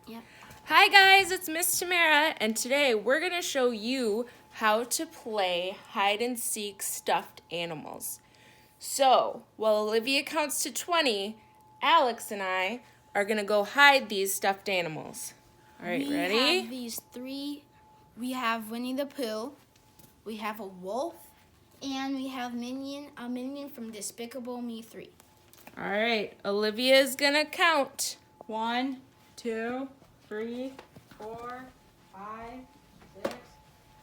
Yep. Hi guys, it's Miss Tamara, and today we're going to show you how to play hide and seek stuffed animals. So, while Olivia counts to 20, Alex and I are going to go hide these stuffed animals. All right, We ready? have these three. We have Winnie the Pooh, we have a wolf, and we have a minion from Despicable Me 3. All right, Olivia is going to count. 1, 2, 3, 4, 5, 6,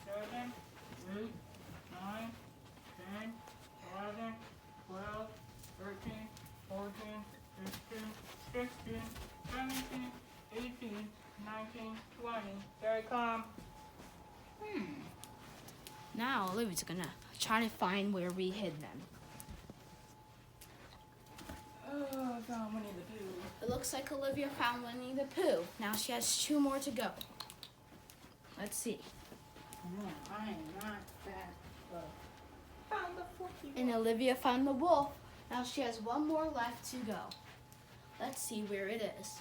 7, 8, 9, 10, 11, 12, 13, 14, 15, 16, 17, 18, 19, 20. There I come. Now Olivia's gonna try to find where we hid them. Oh, I found Winnie the Pooh. It looks like Olivia found Winnie the Pooh. Now she has 2 more to go. Let's see. No, I am not that good. Found the forky. And Olivia found the wolf. Now she has 1 more left to go. Let's see where it is.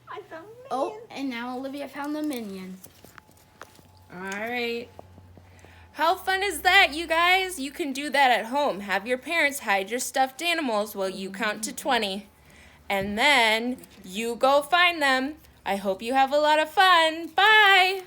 I found Minion. Oh, and now Olivia found the minion. All right. How fun is that, you guys? You can do that at home. Have your parents hide your stuffed animals while you count to 20. And then you go find them. I hope you have a lot of fun. Bye.